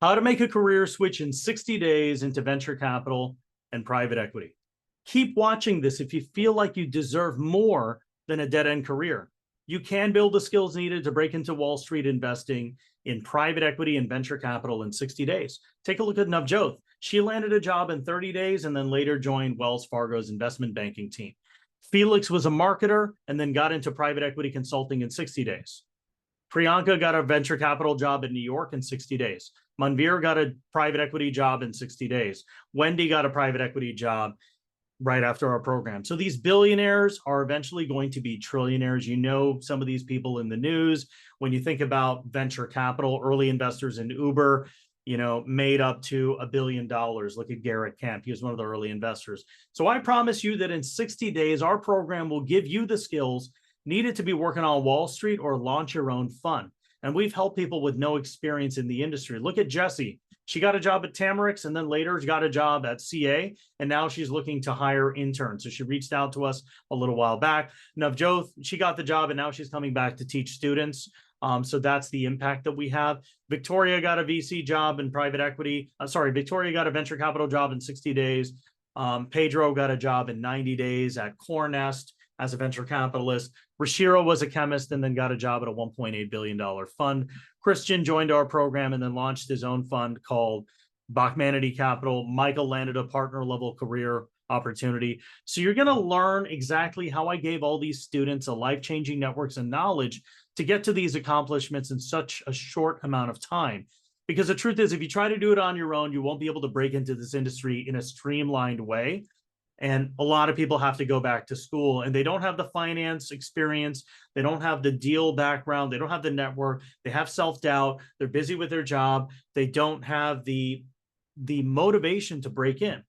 How to make a career switch in 60 days into venture capital and private equity. Keep watching this if you feel like you deserve more than a dead end career. You can build the skills needed to break into Wall Street investing in private equity and venture capital in 60 days. Take a look at Navjot. She landed a job in 30 days and then later joined Wells Fargo's investment banking team. Felix was a marketer and then got into private equity consulting in 60 days. Priyanka got a venture capital job in New York in 60 days. Manveer got a private equity job in 60 days. Wendy got a private equity job right after our program. So these billionaires are eventually going to be trillionaires. You know, some of these people in the news, when you think about venture capital, early investors in Uber, made up to $1 billion. Look at Garrett Camp. He was one of the early investors. So I promise you that in 60 days, our program will give you the skills needed to be working on Wall Street or launch your own fund. And we've helped people with no experience in the industry. Look at Jessie. She got a job at Tamarix and then later got a job at CA. And now she's looking to hire interns. So she reached out to us a little while back. Navjot, she got the job and now she's coming back to teach students. So that's the impact that we have. Victoria got a VC job in private equity. Victoria got a venture capital job in 60 days. Pedro got a job in 90 days at CoreNest as a venture capitalist. Rashiro was a chemist and then got a job at a $1.8 billion fund. Christian joined our program and then launched his own fund called Bachmanity Capital. Michael landed a partner level career opportunity. So you're going to learn exactly how I gave all these students a life-changing networks and knowledge to get to these accomplishments in such a short amount of time. Because the truth is, if you try to do it on your own, you won't be able to break into this industry in a streamlined way. And a lot of people have to go back to school and they don't have the finance experience. They don't have the deal background. They don't have the network. They have self-doubt. They're busy with their job. They don't have the motivation to break in.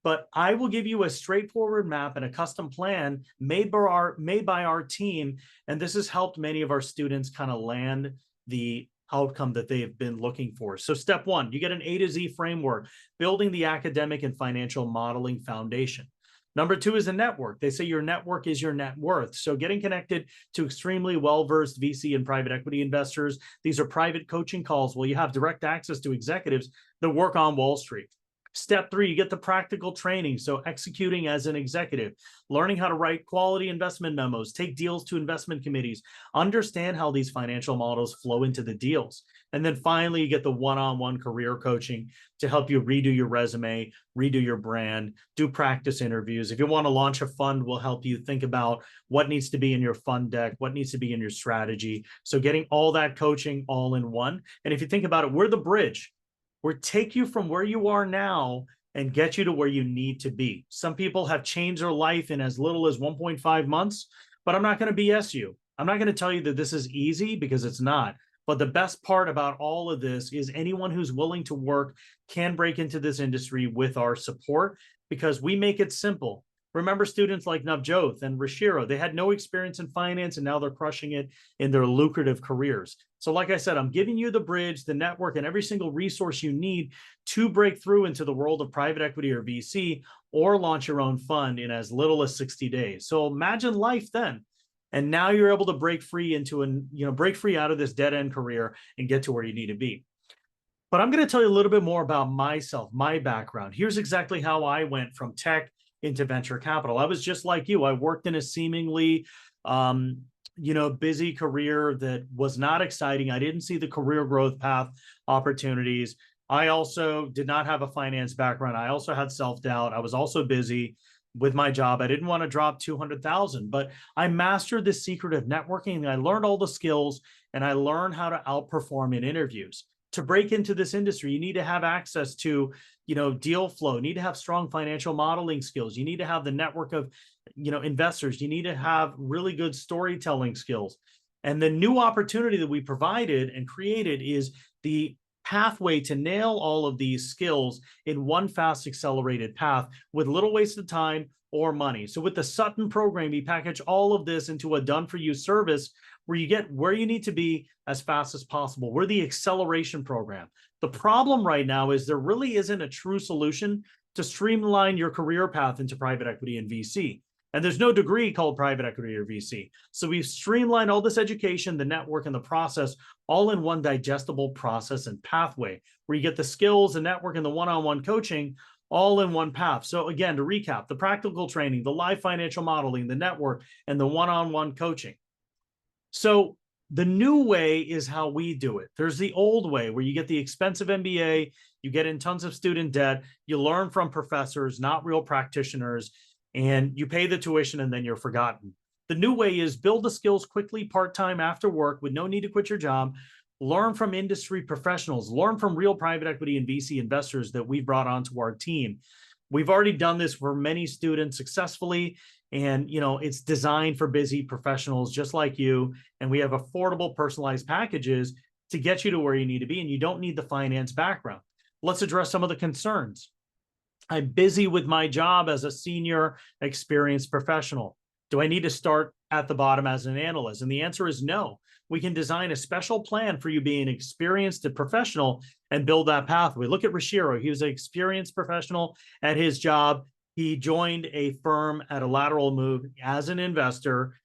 But I will give you a straightforward map and a custom plan made by our team. And this has helped many of our students kind of land the outcome that they have been looking for. So step one, you get an A to Z framework, building the academic and financial modeling foundation. Number two is a network. They say your network is your net worth. So getting connected to extremely well-versed VC and private equity investors. These are private coaching calls where you have direct access to executives that work on Wall Street. Step three, you get the practical training. So executing as an executive, learning how to write quality investment memos, take deals to investment committees, understand how these financial models flow into the deals. And then finally, you get the one-on-one career coaching to help you redo your resume, redo your brand, do practice interviews. If you want to launch a fund, we'll help you think about what needs to be in your fund deck, what needs to be in your strategy. So getting all that coaching all in one. And if you think about it, we're the bridge. We'll take you from where you are now and get you to where you need to be. Some people have changed their life in as little as 1.5 months, but I'm not going to BS you. I'm not going to tell you that this is easy because it's not. But the best part about all of this is anyone who's willing to work can break into this industry with our support because we make it simple. Remember students like Navjot and Rashiro, they had no experience in finance and now they're crushing it in their lucrative careers. So like I said, I'm giving you the bridge, the network, and every single resource you need to break through into the world of private equity or VC or launch your own fund in as little as 60 days. So imagine life then. And now you're able to break free break free out of this dead end career and get to where you need to be. But I'm going to tell you a little bit more about myself, my background. Here's exactly how I went from tech into venture capital. I was just like you. I worked in a seemingly, busy career that was not exciting. I didn't see the career growth path opportunities. I also did not have a finance background. I also had self-doubt. I was also busy with my job. I didn't want to drop 200,000, but I mastered the secret of networking. And I learned all the skills and I learned how to outperform in interviews. To break into this industry, you need to have access to, deal flow. You need to have strong financial modeling skills. You need to have the network of, investors. You need to have really good storytelling skills. And the new opportunity that we provided and created is the pathway to nail all of these skills in one fast, accelerated path with little waste of time or money. So with the Sutton program, we package all of this into a done-for-you service where you get where you need to be as fast as possible. We're the acceleration program. The problem right now is there really isn't a true solution to streamline your career path into private equity and VC. And there's no degree called private equity or VC. So we've streamlined all this education, the network, and the process all in one digestible process and pathway where you get the skills, the network, and the one-on-one coaching all in one path. So again, to recap, the practical training, the live financial modeling, the network, and the one-on-one coaching. So the new way is how we do it. There's the old way where you get the expensive MBA, you get in tons of student debt, you learn from professors, not real practitioners, and you pay the tuition and then you're forgotten. The new way is build the skills quickly, part-time after work with no need to quit your job, learn from industry professionals, learn from real private equity and VC investors that we've brought onto our team. We've already done this for many students successfully. And, it's designed for busy professionals just like you. And we have affordable, personalized packages to get you to where you need to be. And you don't need the finance background. Let's address some of the concerns. I'm busy with my job as a senior experienced professional. Do I need to start at the bottom as an analyst? And the answer is no. We can design a special plan for you being experienced and professional and build that pathway. Look at Rashiro. He was an experienced professional at his job. He joined a firm at a lateral move as an investor.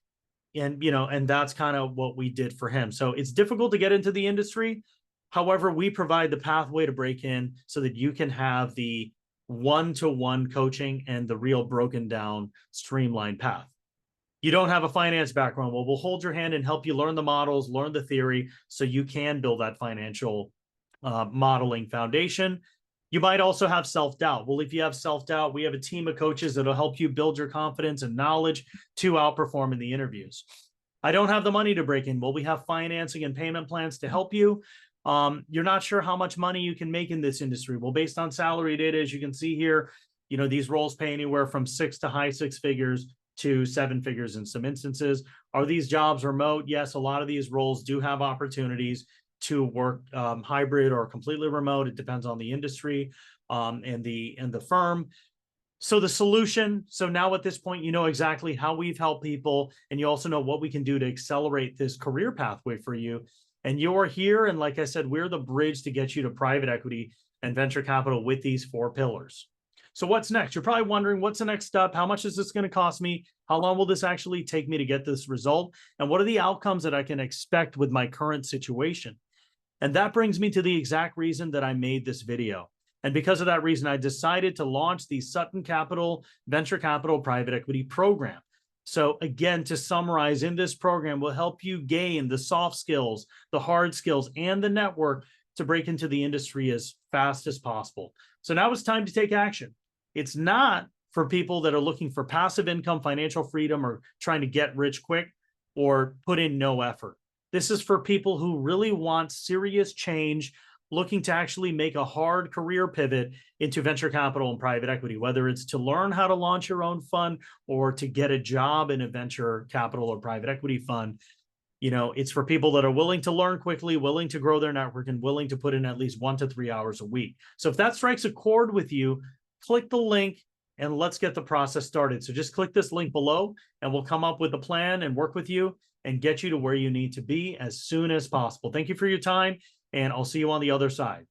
And that's kind of what we did for him. So it's difficult to get into the industry. However, we provide the pathway to break in so that you can have the one-to-one coaching and the real broken down, streamlined path. You don't have a finance background. Well, we'll hold your hand and help you learn the models, learn the theory, so you can build that financial modeling foundation. You might also have self-doubt. Well, if you have self-doubt, we have a team of coaches that'll help you build your confidence and knowledge to outperform in the interviews. I don't have the money to break in. Well, we have financing and payment plans to help you. You're not sure how much money you can make in this industry. Well, based on salary data, as you can see here, these roles pay anywhere from 6 to high 6 figures to 7 figures in some instances. Are these jobs remote? Yes, a lot of these roles do have opportunities to work hybrid or completely remote. It depends on the industry and the firm. So the solution, so now at this point, you know exactly how we've helped people, and you also know what we can do to accelerate this career pathway for you. And you're here, and like I said, we're the bridge to get you to private equity and venture capital with these 4 pillars. So what's next? You're probably wondering, what's the next step? How much is this going to cost me? How long will this actually take me to get this result? And what are the outcomes that I can expect with my current situation? And that brings me to the exact reason that I made this video. And because of that reason, I decided to launch the Sutton Capital Venture Capital Private Equity Program. So again, to summarize, in this program, we'll help you gain the soft skills, the hard skills, and the network to break into the industry as fast as possible. So now it's time to take action. It's not for people that are looking for passive income, financial freedom, or trying to get rich quick or put in no effort. This is for people who really want serious change, looking to actually make a hard career pivot into venture capital and private equity, whether it's to learn how to launch your own fund or to get a job in a venture capital or private equity fund. It's for people that are willing to learn quickly, willing to grow their network, and willing to put in at least 1 to 3 hours a week. So if that strikes a chord with you, click the link and let's get the process started. So just click this link below and we'll come up with a plan and work with you and get you to where you need to be as soon as possible. Thank you for your time, and I'll see you on the other side.